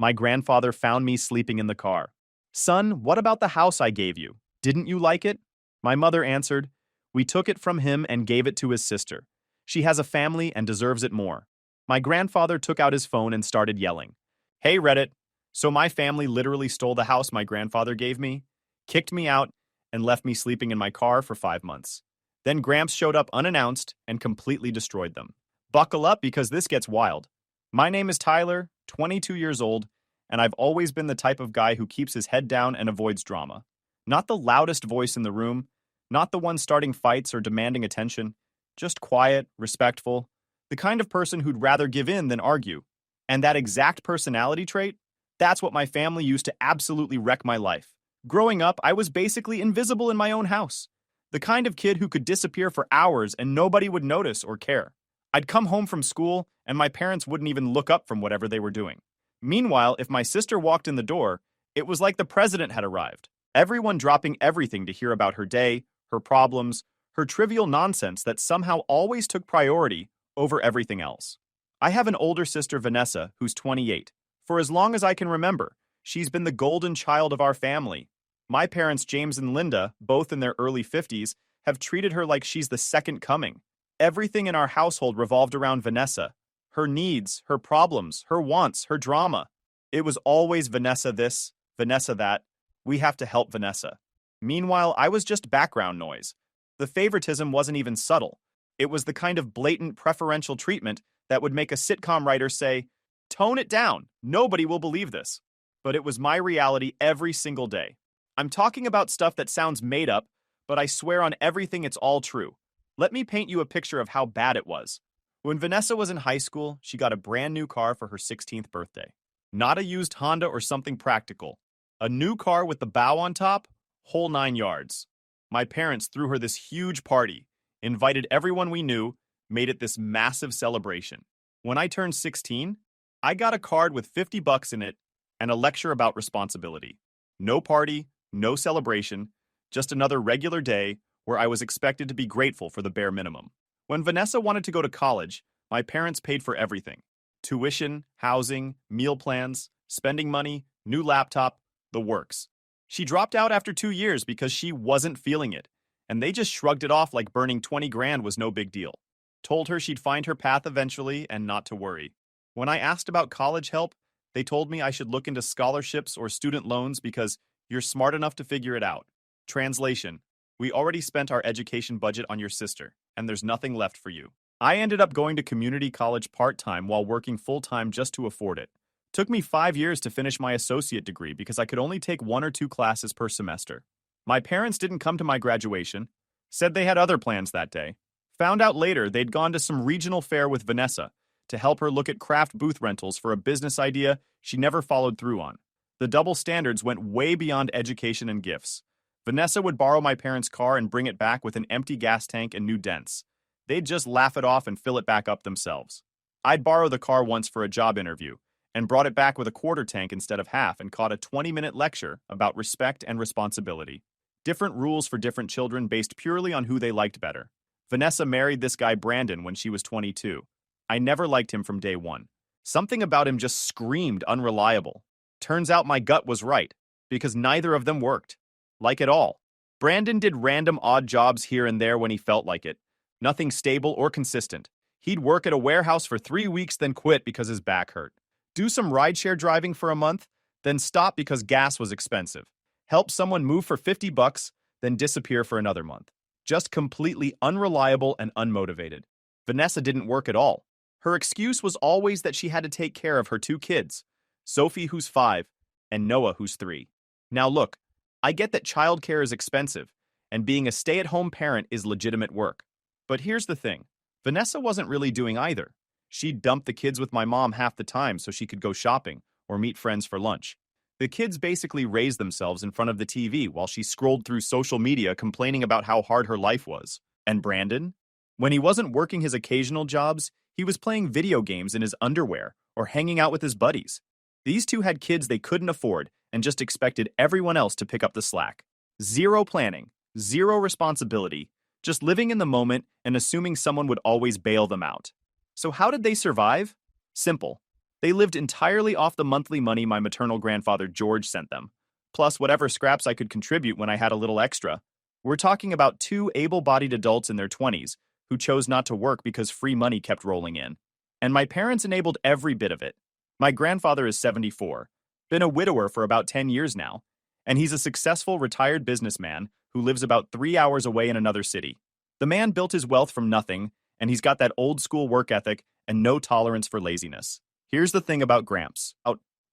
My grandfather found me sleeping in the car. Son, what about the house I gave you? Didn't you like it? My mother answered, we took it from him and gave it to his sister. She has a family and deserves it more. My grandfather took out his phone and started yelling. Hey, Reddit. So my family literally stole the house my grandfather gave me, kicked me out, and left me sleeping in my car for 5 months. Then Gramps showed up unannounced and completely destroyed them. Buckle up because this gets wild. My name is Tyler, 22 years old, and I've always been the type of guy who keeps his head down and avoids drama. Not the loudest voice in the room, not the one starting fights or demanding attention, just quiet, respectful, the kind of person who'd rather give in than argue. And that exact personality trait, that's what my family used to absolutely wreck my life. Growing up, I was basically invisible in my own house. The kind of kid who could disappear for hours and nobody would notice or care. I'd come home from school and my parents wouldn't even look up from whatever they were doing. Meanwhile, if my sister walked in the door, it was like the president had arrived. Everyone dropping everything to hear about her day, her problems, her trivial nonsense that somehow always took priority over everything else. I have an older sister, Vanessa, who's 28. For as long as I can remember, she's been the golden child of our family. My parents, James and Linda, both in their early 50s, have treated her like she's the second coming. Everything in our household revolved around Vanessa. Her needs, her problems, her wants, her drama. It was always Vanessa this, Vanessa that. We have to help Vanessa. Meanwhile, I was just background noise. The favoritism wasn't even subtle. It was the kind of blatant preferential treatment that would make a sitcom writer say, tone it down, nobody will believe this. But it was my reality every single day. I'm talking about stuff that sounds made up, but I swear on everything it's all true. Let me paint you a picture of how bad it was. When Vanessa was in high school, she got a brand new car for her 16th birthday. Not a used Honda or something practical. A new car with the bow on top, whole 9 yards. My parents threw her this huge party, invited everyone we knew, made it this massive celebration. When I turned 16, I got a card with $50 in it and a lecture about responsibility. No party, no celebration, just another regular day where I was expected to be grateful for the bare minimum. When Vanessa wanted to go to college, my parents paid for everything. Tuition, housing, meal plans, spending money, new laptop, the works. She dropped out after 2 years because she wasn't feeling it, and they just shrugged it off like burning 20 grand was no big deal. Told her she'd find her path eventually and not to worry. When I asked about college help, they told me I should look into scholarships or student loans because you're smart enough to figure it out. Translation: we already spent our education budget on your sister, and there's nothing left for you. I ended up going to community college part-time while working full-time just to afford it. Took me 5 years to finish my associate degree because I could only take 1 or 2 classes per semester. My parents didn't come to my graduation, said they had other plans that day. Found out later they'd gone to some regional fair with Vanessa to help her look at craft booth rentals for a business idea she never followed through on. The double standards went way beyond education and gifts. Vanessa would borrow my parents' car and bring it back with an empty gas tank and new dents. They'd just laugh it off and fill it back up themselves. I'd borrow the car once for a job interview and brought it back with a quarter tank instead of half and caught a 20-minute lecture about respect and responsibility. Different rules for different children based purely on who they liked better. Vanessa married this guy Brandon when she was 22. I never liked him from day one. Something about him just screamed unreliable. Turns out my gut was right, because neither of them worked. Like at all. Brandon did random odd jobs here and there when he felt like it. Nothing stable or consistent. He'd work at a warehouse for 3 weeks, then quit because his back hurt. Do some rideshare driving for a month, then stop because gas was expensive. Help someone move for $50, then disappear for another month. Just completely unreliable and unmotivated. Vanessa didn't work at all. Her excuse was always that she had to take care of her 2 kids, Sophie, who's 5, and Noah, who's 3. Now look, I get that childcare is expensive, and being a stay-at-home parent is legitimate work. But here's the thing. Vanessa wasn't really doing either. She'd dump the kids with my mom half the time so she could go shopping or meet friends for lunch. The kids basically raised themselves in front of the TV while she scrolled through social media complaining about how hard her life was. And Brandon? When he wasn't working his occasional jobs, he was playing video games in his underwear or hanging out with his buddies. These two had kids they couldn't afford and just expected everyone else to pick up the slack. Zero planning, zero responsibility, just living in the moment and assuming someone would always bail them out. So how did they survive? Simple. They lived entirely off the monthly money my maternal grandfather George sent them, plus whatever scraps I could contribute when I had a little extra. We're talking about two able-bodied adults in their 20s who chose not to work because free money kept rolling in. And my parents enabled every bit of it. My grandfather is 74, been a widower for about 10 years now, and he's a successful retired businessman who lives about 3 hours away in another city. The man built his wealth from nothing, and he's got that old-school work ethic and no tolerance for laziness. Here's the thing about Gramps.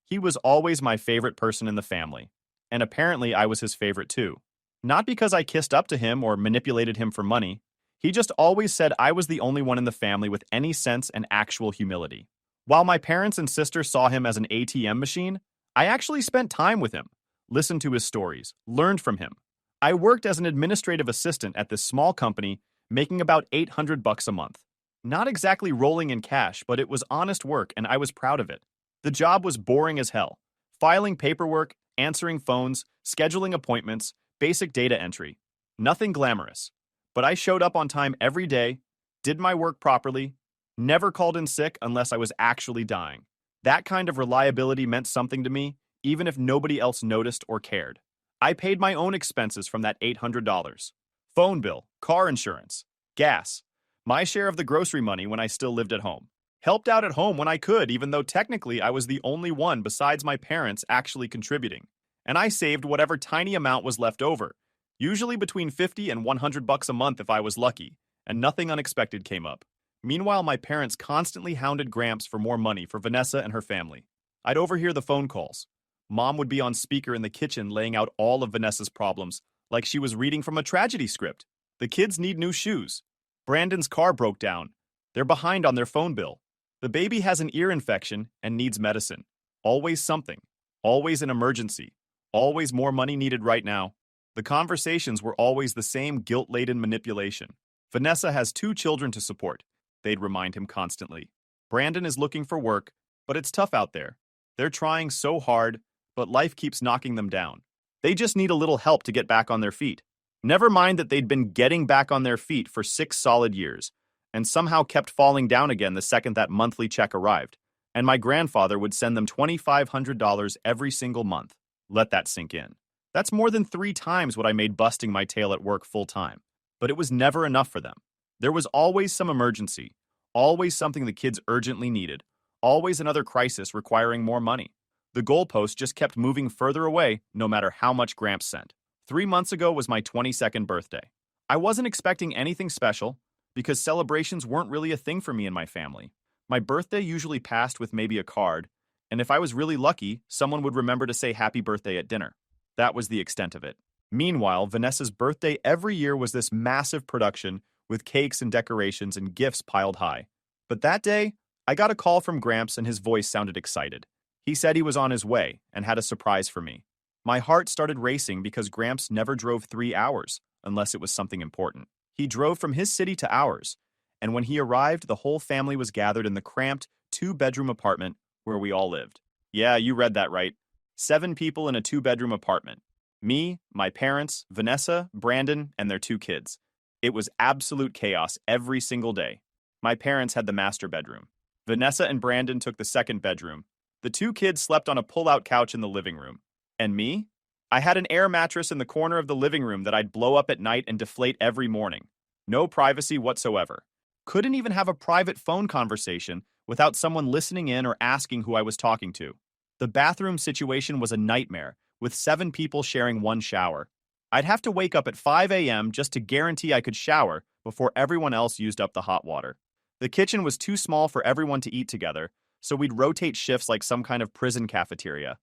He was always my favorite person in the family, and apparently I was his favorite too. Not because I kissed up to him or manipulated him for money. He just always said I was the only one in the family with any sense and actual humility. While my parents and sister saw him as an ATM machine, I actually spent time with him, listened to his stories, learned from him. I worked as an administrative assistant at this small company, making about $800 a month. Not exactly rolling in cash, but it was honest work and I was proud of it. The job was boring as hell. Filing paperwork, answering phones, scheduling appointments, basic data entry. Nothing glamorous. But I showed up on time every day, did my work properly, never called in sick unless I was actually dying. That kind of reliability meant something to me, even if nobody else noticed or cared. I paid my own expenses from that $800. Phone bill, car insurance, gas, my share of the grocery money when I still lived at home. Helped out at home when I could, even though technically I was the only one besides my parents actually contributing. And I saved whatever tiny amount was left over, usually between $50 and $100 a month if I was lucky, and nothing unexpected came up. Meanwhile, my parents constantly hounded Gramps for more money for Vanessa and her family. I'd overhear the phone calls. Mom would be on speaker in the kitchen laying out all of Vanessa's problems, like she was reading from a tragedy script. The kids need new shoes. Brandon's car broke down. They're behind on their phone bill. The baby has an ear infection and needs medicine. Always something. Always an emergency. Always more money needed right now. The conversations were always the same guilt-laden manipulation. Vanessa has 2 children to support, they'd remind him constantly. Brandon is looking for work, but it's tough out there. They're trying so hard, but life keeps knocking them down. They just need a little help to get back on their feet. Never mind that they'd been getting back on their feet for 6 solid years, and somehow kept falling down again the second that monthly check arrived, and my grandfather would send them $2,500 every single month. Let that sink in. That's more than 3 times what I made busting my tail at work full-time. But it was never enough for them. There was always some emergency, always something the kids urgently needed, always another crisis requiring more money. The goalpost just kept moving further away no matter how much Gramps sent. 3 months ago was my 22nd birthday. I wasn't expecting anything special because celebrations weren't really a thing for me and my family. My birthday usually passed with maybe a card, and if I was really lucky, someone would remember to say happy birthday at dinner. That was the extent of it. Meanwhile, Vanessa's birthday every year was this massive production with cakes and decorations and gifts piled high. But that day, I got a call from Gramps and his voice sounded excited. He said he was on his way and had a surprise for me. My heart started racing because Gramps never drove 3 hours, unless it was something important. He drove from his city to ours, and when he arrived, the whole family was gathered in the cramped 2-bedroom apartment where we all lived. Yeah, you read that right. 7 people in a 2-bedroom apartment. Me, my parents, Vanessa, Brandon, and their 2 kids. It was absolute chaos every single day. My parents had the master bedroom. Vanessa and Brandon took the 2nd bedroom. The 2 kids slept on a pull-out couch in the living room. And me? I had an air mattress in the corner of the living room that I'd blow up at night and deflate every morning. No privacy whatsoever. Couldn't even have a private phone conversation without someone listening in or asking who I was talking to. The bathroom situation was a nightmare, with 7 people sharing 1 shower. I'd have to wake up at 5 a.m. just to guarantee I could shower before everyone else used up the hot water. The kitchen was too small for everyone to eat together, so we'd rotate shifts like some kind of prison cafeteria.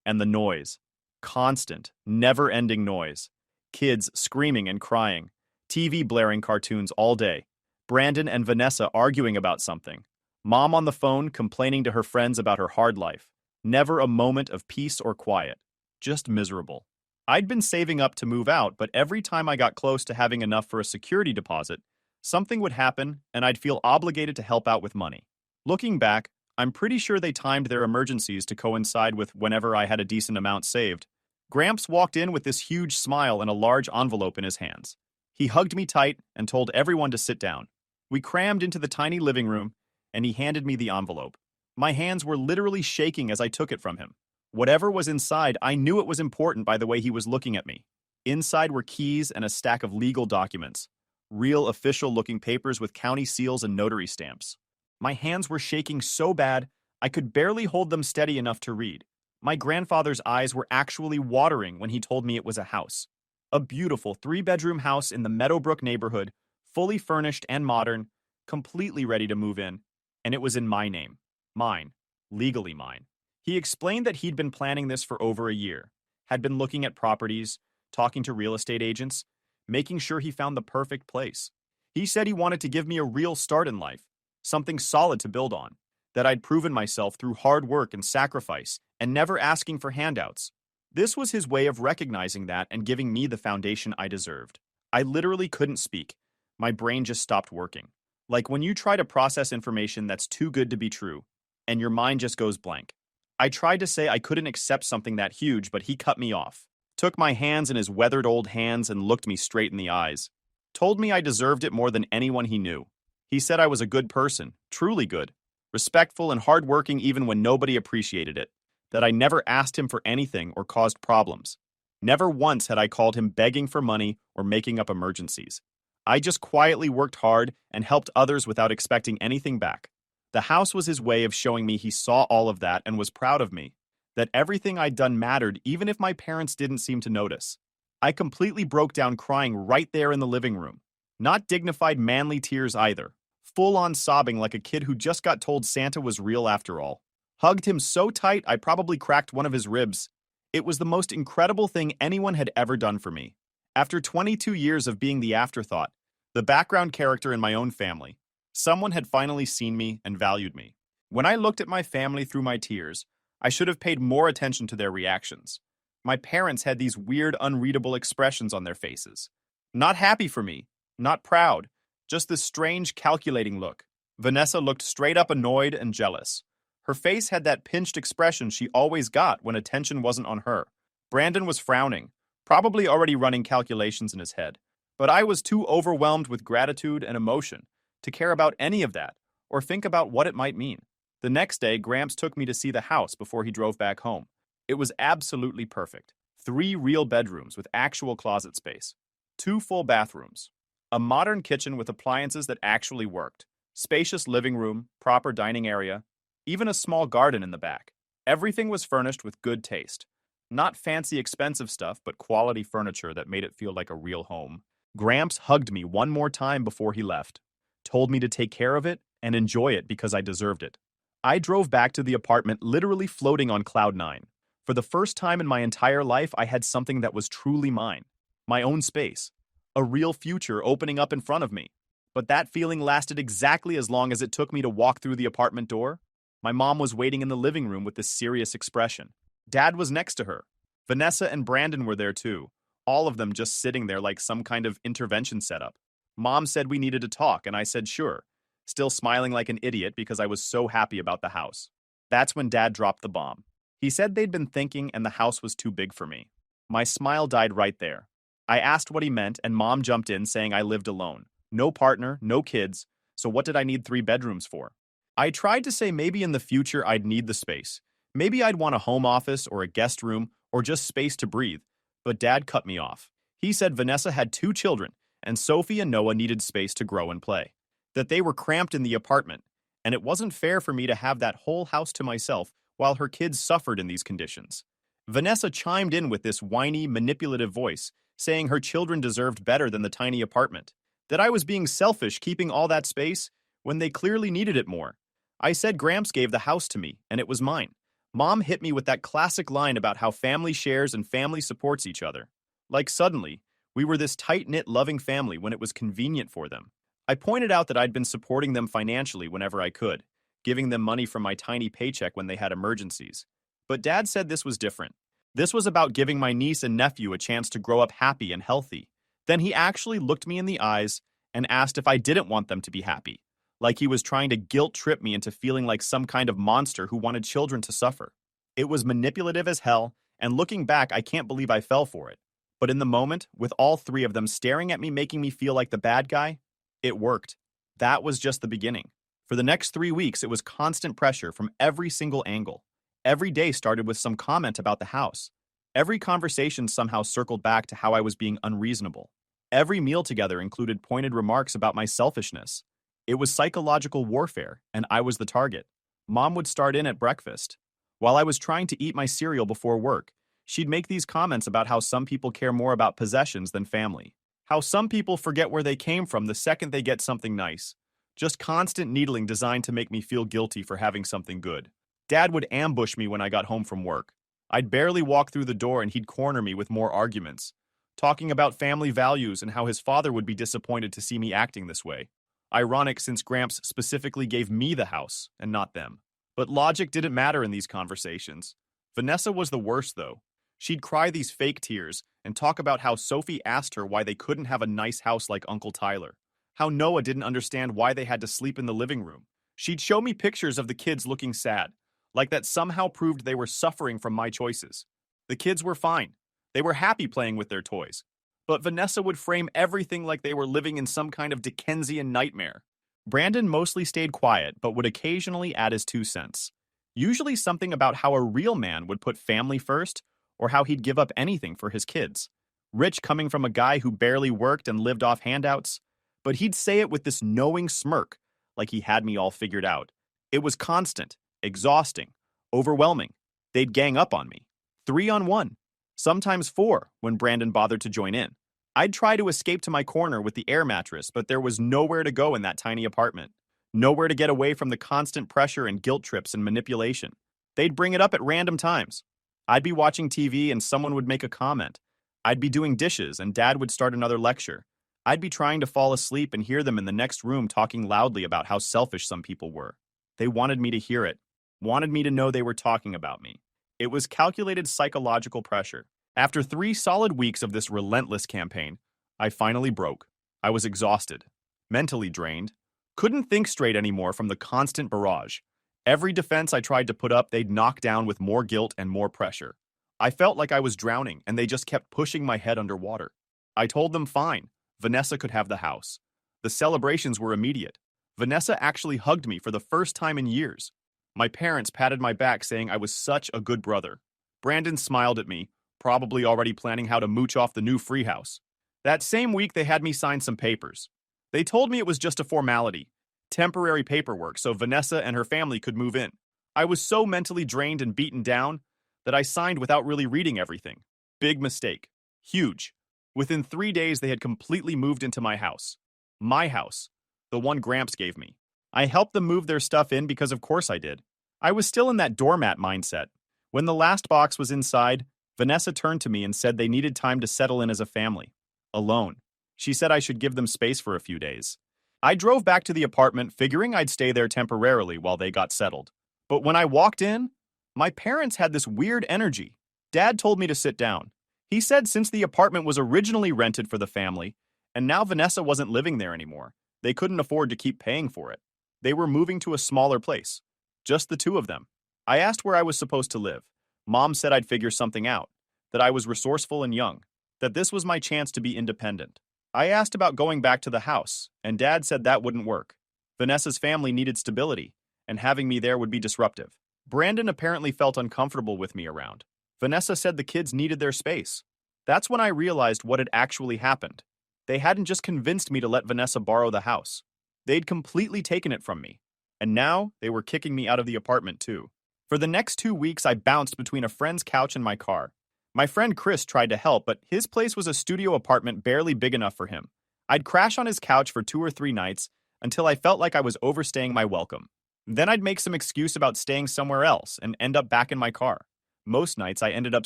And the noise. Constant, never-ending noise. Kids screaming and crying. TV blaring cartoons all day. Brandon and Vanessa arguing about something. Mom on the phone complaining to her friends about her hard life. Never a moment of peace or quiet. Just miserable. I'd been saving up to move out, but every time I got close to having enough for a security deposit, something would happen and I'd feel obligated to help out with money. Looking back, I'm pretty sure they timed their emergencies to coincide with whenever I had a decent amount saved. Gramps walked in with this huge smile and a large envelope in his hands. He hugged me tight and told everyone to sit down. We crammed into the tiny living room, and he handed me the envelope. My hands were literally shaking as I took it from him. Whatever was inside, I knew it was important by the way he was looking at me. Inside were keys and a stack of legal documents, real official-looking papers with county seals and notary stamps. My hands were shaking so bad, I could barely hold them steady enough to read. My grandfather's eyes were actually watering when he told me it was a house. A beautiful three-bedroom house in the Meadowbrook neighborhood, fully furnished and modern, completely ready to move in, and it was in my name. Mine. Legally mine. He explained that he'd been planning this for over a year, had been looking at properties, talking to real estate agents, making sure he found the perfect place. He said he wanted to give me a real start in life, something solid to build on, that I'd proven myself through hard work and sacrifice, and never asking for handouts. This was his way of recognizing that and giving me the foundation I deserved. I literally couldn't speak. My brain just stopped working. Like when you try to process information that's too good to be true, and your mind just goes blank. I tried to say I couldn't accept something that huge, but he cut me off. Took my hands in his weathered old hands and looked me straight in the eyes. Told me I deserved it more than anyone he knew. He said I was a good person, truly good, respectful and hardworking even when nobody appreciated it, that I never asked him for anything or caused problems. Never once had I called him begging for money or making up emergencies. I just quietly worked hard and helped others without expecting anything back. The house was his way of showing me he saw all of that and was proud of me, that everything I'd done mattered even if my parents didn't seem to notice. I completely broke down crying right there in the living room. Not dignified manly tears either, full-on sobbing like a kid who just got told Santa was real after all. Hugged him so tight I probably cracked one of his ribs. It was the most incredible thing anyone had ever done for me. After 22 years of being the afterthought, the background character in my own family, someone had finally seen me and valued me. When I looked at my family through my tears, I should have paid more attention to their reactions. My parents had these weird, unreadable expressions on their faces. Not happy for me, not proud, just this strange, calculating look. Vanessa looked straight up annoyed and jealous. Her face had that pinched expression she always got when attention wasn't on her. Brandon was frowning, probably already running calculations in his head. But I was too overwhelmed with gratitude and emotion to care about any of that or think about what it might mean. The next day, Gramps took me to see the house before he drove back home. It was absolutely perfect. 3 real bedrooms with actual closet space, 2 full bathrooms, a modern kitchen with appliances that actually worked, spacious living room, proper dining area, even a small garden in the back. Everything was furnished with good taste. Not fancy, expensive stuff, but quality furniture that made it feel like a real home. Gramps hugged me one more time before he left, told me to take care of it and enjoy it because I deserved it. I drove back to the apartment literally floating on cloud 9. For the first time in my entire life, I had something that was truly mine. My own space. A real future opening up in front of me. But that feeling lasted exactly as long as it took me to walk through the apartment door. My mom was waiting in the living room with this serious expression. Dad was next to her. Vanessa and Brandon were there too, all of them just sitting there like some kind of intervention setup. Mom said we needed to talk, and I said sure, still smiling like an idiot because I was so happy about the house. That's when Dad dropped the bomb. He said they'd been thinking and the house was too big for me. My smile died right there. I asked what he meant, and Mom jumped in saying I lived alone. No partner, no kids, so what did I need 3 bedrooms for? I tried to say maybe in the future I'd need the space. Maybe I'd want a home office or a guest room or just space to breathe, but Dad cut me off. He said Vanessa had 2 children, and Sophie and Noah needed space to grow and play. That they were cramped in the apartment, and it wasn't fair for me to have that whole house to myself while her kids suffered in these conditions. Vanessa chimed in with this whiny, manipulative voice, saying her children deserved better than the tiny apartment. That I was being selfish keeping all that space when they clearly needed it more. I said Gramps gave the house to me, and it was mine. Mom hit me with that classic line about how family shares and family supports each other. Like suddenly, we were this tight-knit, loving family when it was convenient for them. I pointed out that I'd been supporting them financially whenever I could, giving them money from my tiny paycheck when they had emergencies. But Dad said this was different. This was about giving my niece and nephew a chance to grow up happy and healthy. Then he actually looked me in the eyes and asked if I didn't want them to be happy, like he was trying to guilt-trip me into feeling like some kind of monster who wanted children to suffer. It was manipulative as hell, and looking back, I can't believe I fell for it. But in the moment, with all 3 of them staring at me making me feel like the bad guy, it worked. That was just the beginning. For the next 3 weeks, it was constant pressure from every single angle. Every day started with some comment about the house. Every conversation somehow circled back to how I was being unreasonable. Every meal together included pointed remarks about my selfishness. It was psychological warfare, and I was the target. Mom would start in at breakfast. While I was trying to eat my cereal before work, she'd make these comments about how some people care more about possessions than family. How some people forget where they came from the second they get something nice. Just constant needling designed to make me feel guilty for having something good. Dad would ambush me when I got home from work. I'd barely walk through the door and he'd corner me with more arguments, talking about family values and how his father would be disappointed to see me acting this way. Ironic since Gramps specifically gave me the house and not them. But logic didn't matter in these conversations. Vanessa was the worst, though. She'd cry these fake tears and talk about how Sophie asked her why they couldn't have a nice house like Uncle Tyler. How Noah didn't understand why they had to sleep in the living room. She'd show me pictures of the kids looking sad, like that somehow proved they were suffering from my choices. The kids were fine. They were happy playing with their toys. But Vanessa would frame everything like they were living in some kind of Dickensian nightmare. Brandon mostly stayed quiet, but would occasionally add his 2 cents. Usually something about how a real man would put family first, or how he'd give up anything for his kids. Rich coming from a guy who barely worked and lived off handouts. But he'd say it with this knowing smirk, like he had me all figured out. It was constant, exhausting, overwhelming. They'd gang up on me. 3-on-1. Sometimes 4 when Brandon bothered to join in. I'd try to escape to my corner with the air mattress, but there was nowhere to go in that tiny apartment. Nowhere to get away from the constant pressure and guilt trips and manipulation. They'd bring it up at random times. I'd be watching TV and someone would make a comment. I'd be doing dishes and Dad would start another lecture. I'd be trying to fall asleep and hear them in the next room talking loudly about how selfish some people were. They wanted me to hear it, wanted me to know they were talking about me. It was calculated psychological pressure. After 3 solid weeks of this relentless campaign, I finally broke. I was exhausted, mentally drained, couldn't think straight anymore from the constant barrage. Every defense I tried to put up, they'd knock down with more guilt and more pressure. I felt like I was drowning, and they just kept pushing my head underwater. I told them fine, Vanessa could have the house. The celebrations were immediate. Vanessa actually hugged me for the first time in years. My parents patted my back saying I was such a good brother. Brandon smiled at me, probably already planning how to mooch off the new free house. That same week, they had me sign some papers. They told me it was just a formality, temporary paperwork so Vanessa and her family could move in. I was so mentally drained and beaten down that I signed without really reading everything. Big mistake. Huge. Within 3 days, they had completely moved into my house. My house. The one Gramps gave me. I helped them move their stuff in because of course I did. I was still in that doormat mindset. When the last box was inside, Vanessa turned to me and said they needed time to settle in as a family. Alone. She said I should give them space for a few days. I drove back to the apartment figuring I'd stay there temporarily while they got settled. But when I walked in, my parents had this weird energy. Dad told me to sit down. He said since the apartment was originally rented for the family, and now Vanessa wasn't living there anymore, they couldn't afford to keep paying for it. They were moving to a smaller place. Just the 2 of them. I asked where I was supposed to live. Mom said I'd figure something out, that I was resourceful and young, that this was my chance to be independent. I asked about going back to the house, and Dad said that wouldn't work. Vanessa's family needed stability, and having me there would be disruptive. Brandon apparently felt uncomfortable with me around. Vanessa said the kids needed their space. That's when I realized what had actually happened. They hadn't just convinced me to let Vanessa borrow the house. They'd completely taken it from me. And now they were kicking me out of the apartment too. For the next 2 weeks, I bounced between a friend's couch and my car. My friend Chris tried to help, but his place was a studio apartment barely big enough for him. I'd crash on his couch for 2 or 3 nights until I felt like I was overstaying my welcome. Then I'd make some excuse about staying somewhere else and end up back in my car. Most nights I ended up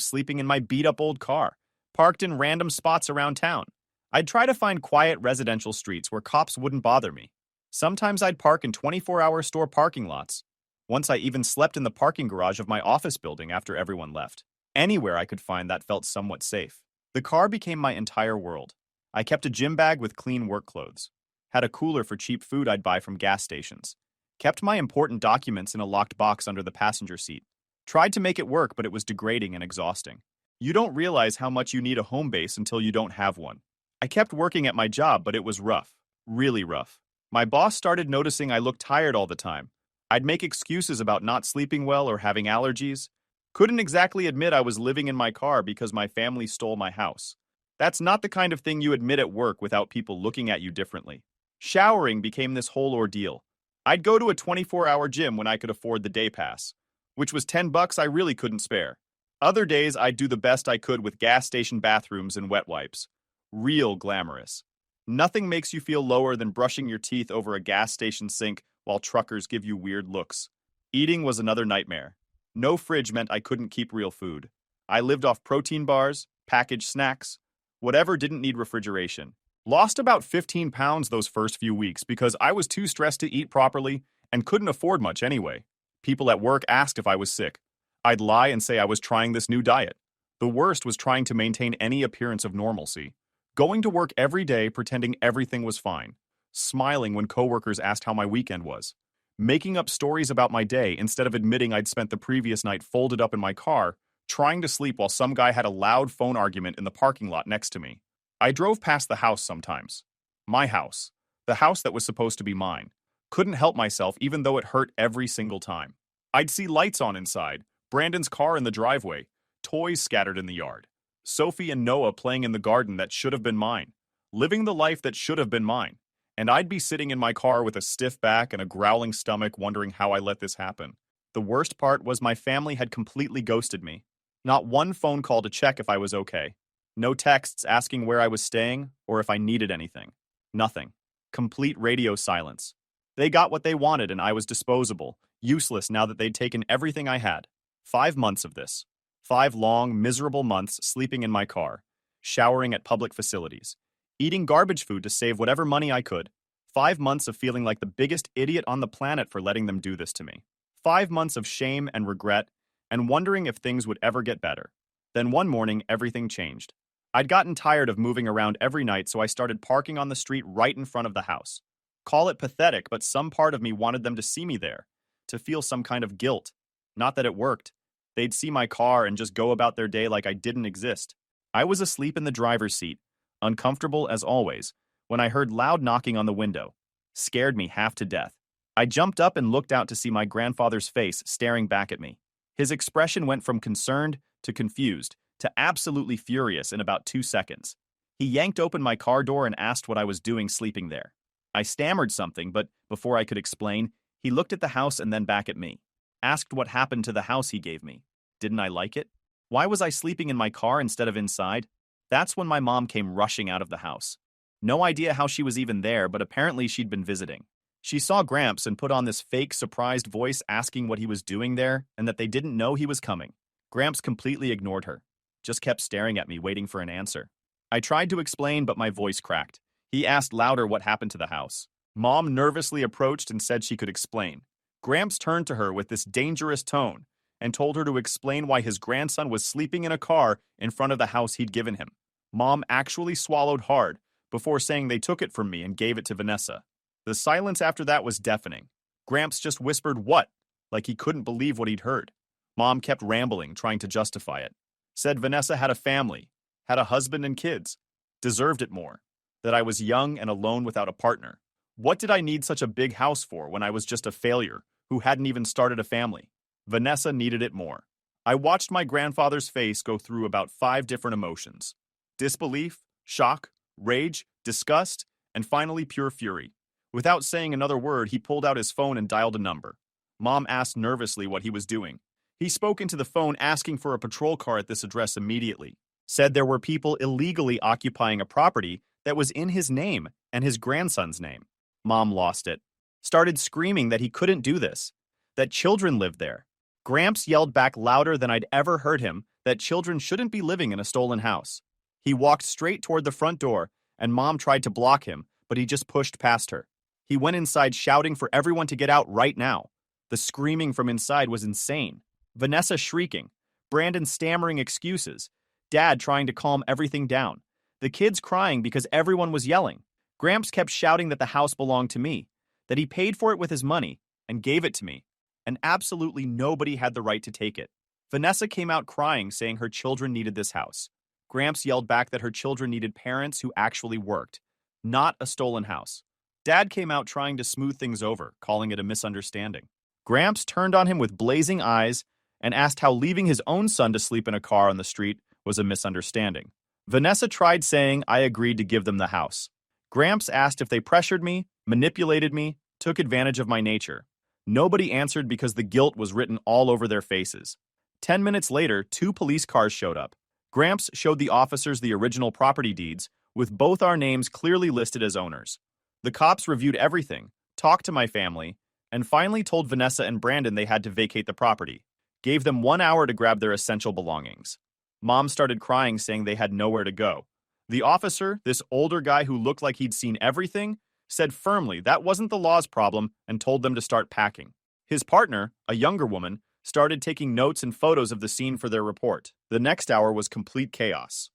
sleeping in my beat-up old car, parked in random spots around town. I'd try to find quiet residential streets where cops wouldn't bother me. Sometimes I'd park in 24-hour store parking lots. Once I even slept in the parking garage of my office building after everyone left. Anywhere I could find that felt somewhat safe. The car became my entire world. I kept a gym bag with clean work clothes. Had a cooler for cheap food I'd buy from gas stations. Kept my important documents in a locked box under the passenger seat. Tried to make it work, but it was degrading and exhausting. You don't realize how much you need a home base until you don't have one. I kept working at my job, but it was rough. Really rough. My boss started noticing I looked tired all the time. I'd make excuses about not sleeping well or having allergies. Couldn't exactly admit I was living in my car because my family stole my house. That's not the kind of thing you admit at work without people looking at you differently. Showering became this whole ordeal. I'd go to a 24-hour gym when I could afford the day pass, which was $10 I really couldn't spare. Other days, I'd do the best I could with gas station bathrooms and wet wipes. Real glamorous. Nothing makes you feel lower than brushing your teeth over a gas station sink while truckers give you weird looks. Eating was another nightmare. No fridge meant I couldn't keep real food. I lived off protein bars, packaged snacks, whatever didn't need refrigeration. Lost about 15 pounds those first few weeks because I was too stressed to eat properly and couldn't afford much anyway. People at work asked if I was sick. I'd lie and say I was trying this new diet. The worst was trying to maintain any appearance of normalcy. Going to work every day pretending everything was fine. Smiling when coworkers asked how my weekend was. Making up stories about my day instead of admitting I'd spent the previous night folded up in my car, trying to sleep while some guy had a loud phone argument in the parking lot next to me. I drove past the house sometimes. My house. The house that was supposed to be mine. Couldn't help myself even though it hurt every single time. I'd see lights on inside, Brandon's car in the driveway, toys scattered in the yard, Sophie and Noah playing in the garden that should have been mine, living the life that should have been mine. And I'd be sitting in my car with a stiff back and a growling stomach wondering how I let this happen. The worst part was my family had completely ghosted me. Not one phone call to check if I was okay. No texts asking where I was staying or if I needed anything. Nothing. Complete radio silence. They got what they wanted and I was disposable, useless now that they'd taken everything I had. 5 months of this. 5 long, miserable months sleeping in my car, showering at public facilities, eating garbage food to save whatever money I could. 5 months of feeling like the biggest idiot on the planet for letting them do this to me. 5 months of shame and regret, and wondering if things would ever get better. Then one morning, everything changed. I'd gotten tired of moving around every night, so I started parking on the street right in front of the house. Call it pathetic, but some part of me wanted them to see me there, to feel some kind of guilt. Not that it worked. They'd see my car and just go about their day like I didn't exist. I was asleep in the driver's seat, uncomfortable as always, when I heard loud knocking on the window. Scared me half to death. I jumped up and looked out to see my grandfather's face staring back at me. His expression went from concerned to confused to absolutely furious in about 2 seconds. He yanked open my car door and asked what I was doing sleeping there. I stammered something, but before I could explain, he looked at the house and then back at me. Asked what happened to the house he gave me. Didn't I like it? Why was I sleeping in my car instead of inside? That's when my mom came rushing out of the house. No idea how she was even there, but apparently she'd been visiting. She saw Gramps and put on this fake, surprised voice asking what he was doing there and that they didn't know he was coming. Gramps completely ignored her. Just kept staring at me, waiting for an answer. I tried to explain, but my voice cracked. He asked louder what happened to the house. Mom nervously approached and said she could explain. Gramps turned to her with this dangerous tone and told her to explain why his grandson was sleeping in a car in front of the house he'd given him. Mom actually swallowed hard before saying they took it from me and gave it to Vanessa. The silence after that was deafening. Gramps just whispered, "What?" like he couldn't believe what he'd heard. Mom kept rambling, trying to justify it. Said Vanessa had a family, had a husband and kids, deserved it more, that I was young and alone without a partner. What did I need such a big house for when I was just a failure who hadn't even started a family? Vanessa needed it more. I watched my grandfather's face go through about 5 different emotions. Disbelief, shock, rage, disgust, and finally pure fury. Without saying another word, he pulled out his phone and dialed a number. Mom asked nervously what he was doing. He spoke into the phone asking for a patrol car at this address immediately. Said there were people illegally occupying a property that was in his name and his grandson's name. Mom lost it. Started screaming that he couldn't do this, that children lived there. Gramps yelled back louder than I'd ever heard him that children shouldn't be living in a stolen house. He walked straight toward the front door, and Mom tried to block him, but he just pushed past her. He went inside shouting for everyone to get out right now. The screaming from inside was insane. Vanessa shrieking, Brandon stammering excuses, Dad trying to calm everything down, the kids crying because everyone was yelling. Gramps kept shouting that the house belonged to me, that he paid for it with his money and gave it to me, and absolutely nobody had the right to take it. Vanessa came out crying, saying her children needed this house. Gramps yelled back that her children needed parents who actually worked, not a stolen house. Dad came out trying to smooth things over, calling it a misunderstanding. Gramps turned on him with blazing eyes and asked how leaving his own son to sleep in a car on the street was a misunderstanding. Vanessa tried saying I agreed to give them the house. Gramps asked if they pressured me, manipulated me, took advantage of my nature. Nobody answered because the guilt was written all over their faces. 10 minutes later, 2 police cars showed up. Gramps showed the officers the original property deeds, with both our names clearly listed as owners. The cops reviewed everything, talked to my family, and finally told Vanessa and Brandon they had to vacate the property. Gave them 1 hour to grab their essential belongings. Mom started crying, saying they had nowhere to go. The officer, this older guy who looked like he'd seen everything, said firmly that wasn't the law's problem and told them to start packing. His partner, a younger woman, started taking notes and photos of the scene for their report. The next hour was complete chaos.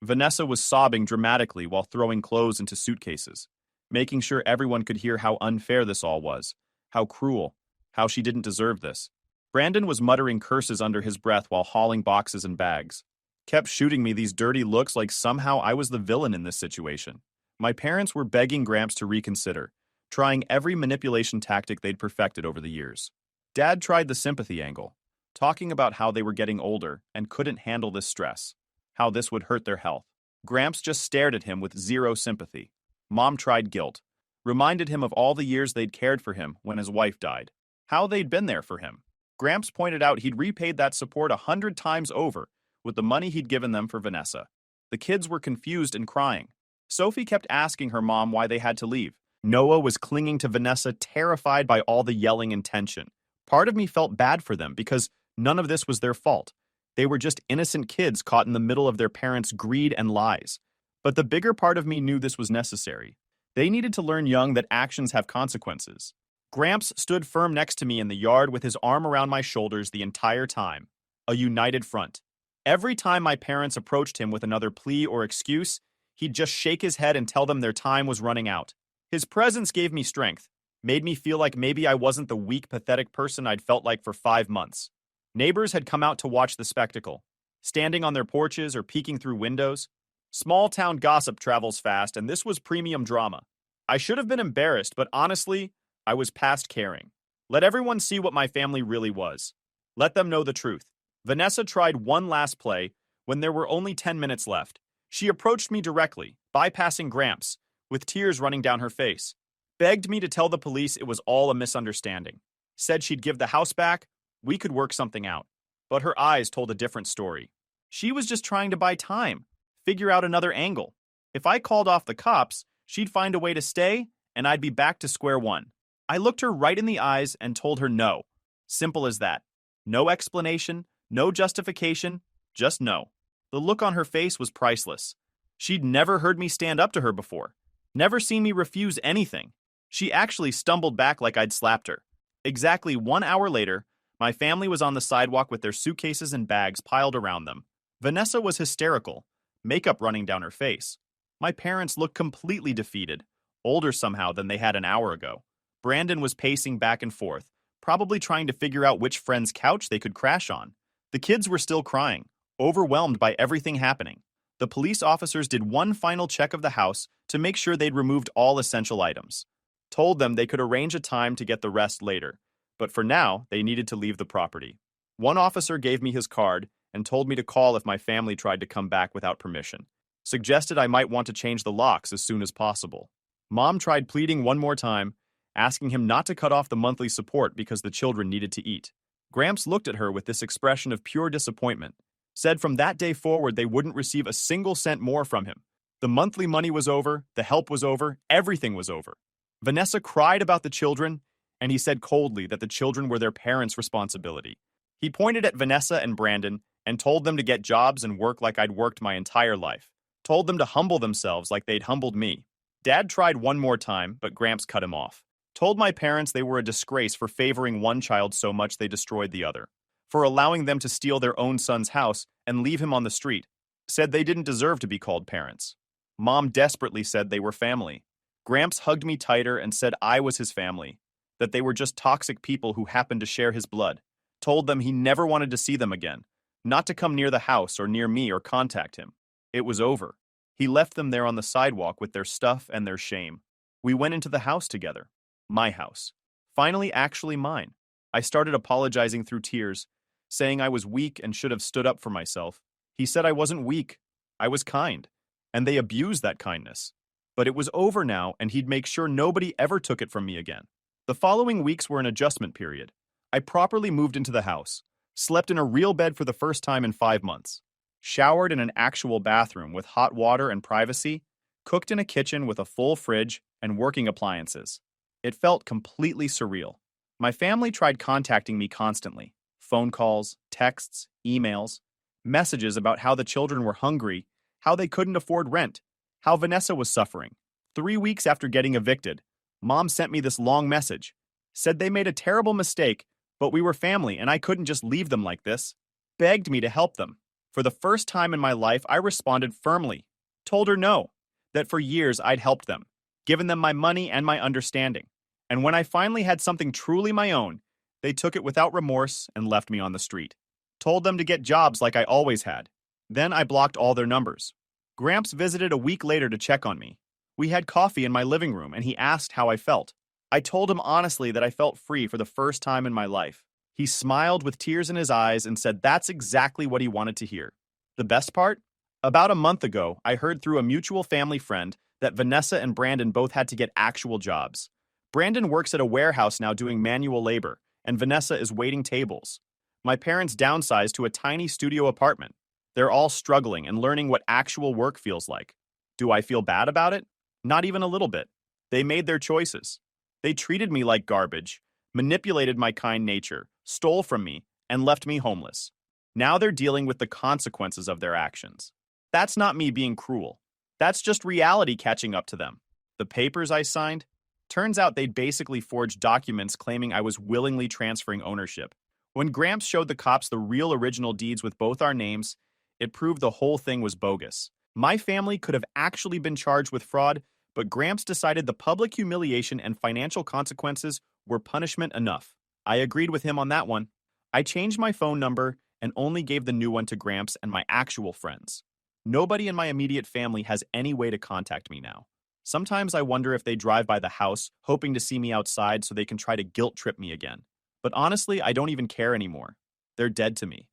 Vanessa was sobbing dramatically while throwing clothes into suitcases, making sure everyone could hear how unfair this all was, how cruel, how she didn't deserve this. Brandon was muttering curses under his breath while hauling boxes and bags. Kept shooting me these dirty looks like somehow I was the villain in this situation. My parents were begging Gramps to reconsider, trying every manipulation tactic they'd perfected over the years. Dad tried the sympathy angle, talking about how they were getting older and couldn't handle this stress, how this would hurt their health. Gramps just stared at him with zero sympathy. Mom tried guilt, reminded him of all the years they'd cared for him when his wife died, how they'd been there for him. Gramps pointed out he'd repaid that support 100 times over with the money he'd given them for Vanessa. The kids were confused and crying. Sophie kept asking her mom why they had to leave. Noah was clinging to Vanessa, terrified by all the yelling and tension. Part of me felt bad for them because none of this was their fault. They were just innocent kids caught in the middle of their parents' greed and lies. But the bigger part of me knew this was necessary. They needed to learn young that actions have consequences. Gramps stood firm next to me in the yard with his arm around my shoulders the entire time. A united front. Every time my parents approached him with another plea or excuse, he'd just shake his head and tell them their time was running out. His presence gave me strength, made me feel like maybe I wasn't the weak, pathetic person I'd felt like for 5 months. Neighbors had come out to watch the spectacle, standing on their porches or peeking through windows. Small-town gossip travels fast, and this was premium drama. I should have been embarrassed, but honestly, I was past caring. Let everyone see what my family really was. Let them know the truth. Vanessa tried one last play when there were only 10 minutes left. She approached me directly, bypassing Gramps, with tears running down her face. Begged me to tell the police it was all a misunderstanding. Said she'd give the house back, we could work something out. But her eyes told a different story. She was just trying to buy time, figure out another angle. If I called off the cops, she'd find a way to stay, and I'd be back to square one. I looked her right in the eyes and told her no. Simple as that. No explanation, no justification, just no. The look on her face was priceless. She'd never heard me stand up to her before, never seen me refuse anything. She actually stumbled back like I'd slapped her. Exactly 1 hour later, my family was on the sidewalk with their suitcases and bags piled around them. Vanessa was hysterical, makeup running down her face. My parents looked completely defeated, older somehow than they had an hour ago. Brandon was pacing back and forth, probably trying to figure out which friend's couch they could crash on. The kids were still crying, overwhelmed by everything happening. The police officers did one final check of the house to make sure they'd removed all essential items. Told them they could arrange a time to get the rest later, but for now, they needed to leave the property. One officer gave me his card and told me to call if my family tried to come back without permission. Suggested I might want to change the locks as soon as possible. Mom tried pleading one more time, asking him not to cut off the monthly support because the children needed to eat. Gramps looked at her with this expression of pure disappointment, said from that day forward they wouldn't receive a single cent more from him. The monthly money was over, the help was over, everything was over. Vanessa cried about the children, and he said coldly that the children were their parents' responsibility. He pointed at Vanessa and Brandon and told them to get jobs and work like I'd worked my entire life. Told them to humble themselves like they'd humbled me. Dad tried one more time, but Gramps cut him off. Told my parents they were a disgrace for favoring one child so much they destroyed the other, for allowing them to steal their own son's house and leave him on the street. Said they didn't deserve to be called parents. Mom desperately said they were family. Gramps hugged me tighter and said I was his family, that they were just toxic people who happened to share his blood. Told them he never wanted to see them again, not to come near the house or near me or contact him. It was over. He left them there on the sidewalk with their stuff and their shame. We went into the house together. My house. Finally, actually mine. I started apologizing through tears, saying I was weak and should have stood up for myself. He said I wasn't weak. I was kind. And they abused that kindness. But it was over now, and he'd make sure nobody ever took it from me again. The following weeks were an adjustment period. I properly moved into the house, slept in a real bed for the first time in 5 months, showered in an actual bathroom with hot water and privacy, cooked in a kitchen with a full fridge and working appliances. It felt completely surreal. My family tried contacting me constantly. Phone calls, texts, emails, messages about how the children were hungry, how they couldn't afford rent, how Vanessa was suffering. 3 weeks after getting evicted, Mom sent me this long message. Said they made a terrible mistake, but we were family and I couldn't just leave them like this. Begged me to help them. For the first time in my life, I responded firmly. Told her no, that for years I'd helped them, given them my money and my understanding. And when I finally had something truly my own, they took it without remorse and left me on the street. Told them to get jobs like I always had. Then I blocked all their numbers. Gramps visited a week later to check on me. We had coffee in my living room and he asked how I felt. I told him honestly that I felt free for the first time in my life. He smiled with tears in his eyes and said that's exactly what he wanted to hear. The best part? About a month ago, I heard through a mutual family friend that Vanessa and Brandon both had to get actual jobs. Brandon works at a warehouse now doing manual labor, and Vanessa is waiting tables. My parents downsized to a tiny studio apartment. They're all struggling and learning what actual work feels like. Do I feel bad about it? Not even a little bit. They made their choices. They treated me like garbage, manipulated my kind nature, stole from me, and left me homeless. Now they're dealing with the consequences of their actions. That's not me being cruel. That's just reality catching up to them. The papers I signed? Turns out they'd basically forged documents claiming I was willingly transferring ownership. When Gramps showed the cops the real original deeds with both our names, it proved the whole thing was bogus. My family could have actually been charged with fraud, but Gramps decided the public humiliation and financial consequences were punishment enough. I agreed with him on that one. I changed my phone number and only gave the new one to Gramps and my actual friends. Nobody in my immediate family has any way to contact me now. Sometimes I wonder if they drive by the house, hoping to see me outside so they can try to guilt trip me again. But honestly, I don't even care anymore. They're dead to me.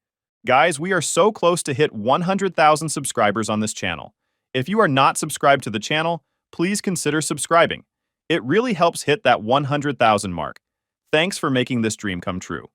Guys, we are so close to hit 100,000 subscribers on this channel. If you are not subscribed to the channel, please consider subscribing. It really helps hit that 100,000 mark. Thanks for making this dream come true.